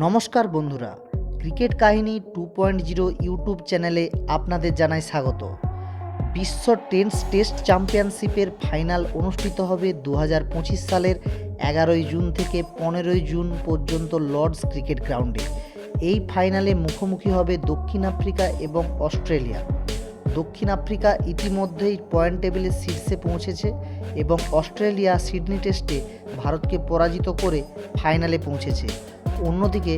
নমস্কার বন্ধুরা, ক্রিকেট কাহিনী 2.0 ইউটিউব চ্যানেলে আপনাদের জানাই স্বাগত। বিশ্ব টেস্ট চ্যাম্পিয়নশিপের ফাইনাল অনুষ্ঠিত হবে 2025 সালের 11 জুন থেকে 15 জুন পর্যন্ত লর্ডস ক্রিকেট গ্রাউন্ডে। এই ফাইনালে মুখোমুখি হবে দক্ষিণ আফ্রিকা এবং অস্ট্রেলিয়া। দক্ষিণ আফ্রিকা ইতিমধ্যেই পয়েন্ট টেবিলের শীর্ষে পৌঁছেছে এবং অস্ট্রেলিয়া সিডনি টেস্টে ভারতকে পরাজিত করে ফাইনালে পৌঁছেছে। অন্যদিকে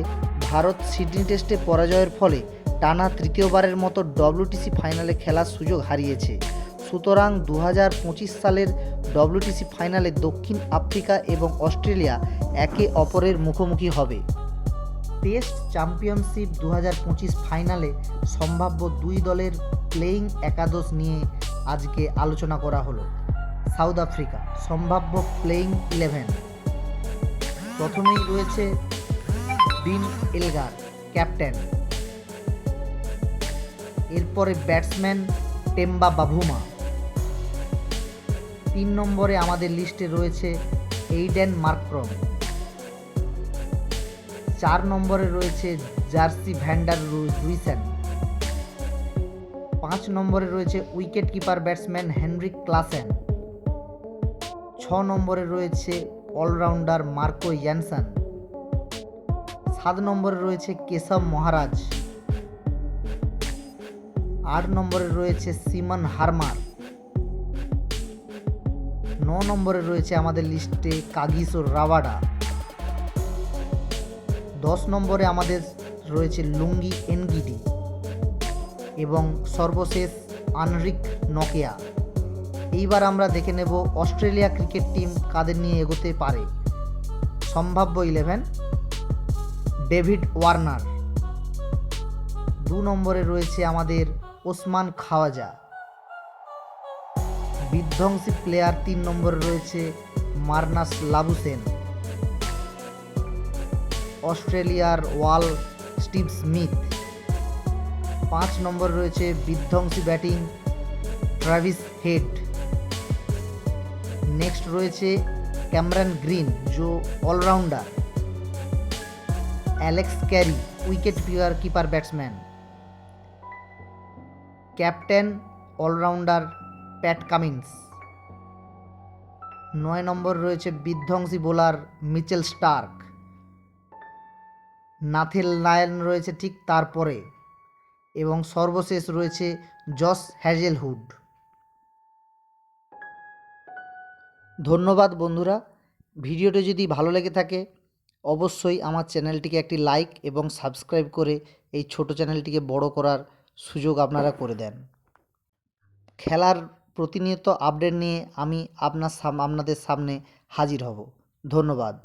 ভারত সিডনি টেস্টে পরাজয়ের ফলে টানা তৃতীয়বারের মতো ডব্লিউটিসি ফাইনালে খেলার সুযোগ হারিয়েছে। সুতরাং 2025 সালের ডব্লিউটিসি ফাইনালে দক্ষিণ আফ্রিকা এবং অস্ট্রেলিয়া একে অপরের মুখোমুখি হবে। টেস্ট চ্যাম্পিয়নশিপ 2025 ফাইনালে সম্ভাব্য দুই দলের প্লেয়িং একাদশ নিয়ে আজকে আলোচনা করা হলো। সাউথ আফ্রিকা সম্ভাব্য প্লেয়িং 11। প্রথমেই রয়েছে বিন এলগার, ক্যাপ্টেন। এরপরে ব্যাটসম্যান টেম্বা বাভুমা। 3 নম্বরে আমাদের লিস্টে রয়েছে এইডেন মার্করম। 4 নম্বরে রয়েছে জার্সি ভ্যান্ডার রুইসেন। 5 নম্বরে রয়েছে wicket keeper batsman Heinrich Klaasen. 6 নম্বরে রয়েছে অলরাউন্ডার মার্কো ইয়ানসন। 7 নম্বরে রয়েছে কেশব মহারাজ। 8 নম্বরে রয়েছে সিমন হারমার। 9 নম্বরে রয়েছে আমাদের লিস্টে কাগিসো রাবাডা। 10 নম্বরে আমাদের রয়েছে লুঙ্গি এনগিডি এবং সর্বশেষ আনরিক নকিয়া। এইবার আমরা দেখে নেব অস্ট্রেলিয়া ক্রিকেট টিম কাদের নিয়ে এগোতে পারে। সম্ভাব্য 11: ডেভিড ওয়ার্নার। 2 নম্বরে রয়েছে আমাদের ওসমান খাওয়াজা। বিধ্বংসী প্লেয়ার 3 নম্বরে রয়েছে মার্নাস লাবুসেন। অস্ট্রেলিয়ার ওয়াল স্টিভ স্মিথ। 5 নম্বরে রয়েছে বিধ্বংসী ব্যাটিং ট্রাভিস হেড। নেক্সট রয়েছে ক্যামেরন গ্রিন, जो allrounder. Alex Carey, wicket keeper batsman. Captain allrounder Pat Cummins. 9 number রয়েছে বিধ্বংসী bowler Mitchell Starc. Nathan Lyon রয়েছে ঠিক তারপরে এবং সর্বশেষ রয়েছে জশ হ্যাজেলউড। ধন্যবাদ বন্ধুরা, ভিডিওটি যদি ভালো লেগে থাকে অবশ্যই আমার চ্যানেলটিকে একটি লাইক এবং সাবস্ক্রাইব করে এই ছোট চ্যানেলটিকে বড় করার সুযোগ আপনারা করে দেন। খেলার প্রতিনিয়ত আপডেট নিয়ে আমি আপনাদের সামনে হাজির হব। ধন্যবাদ।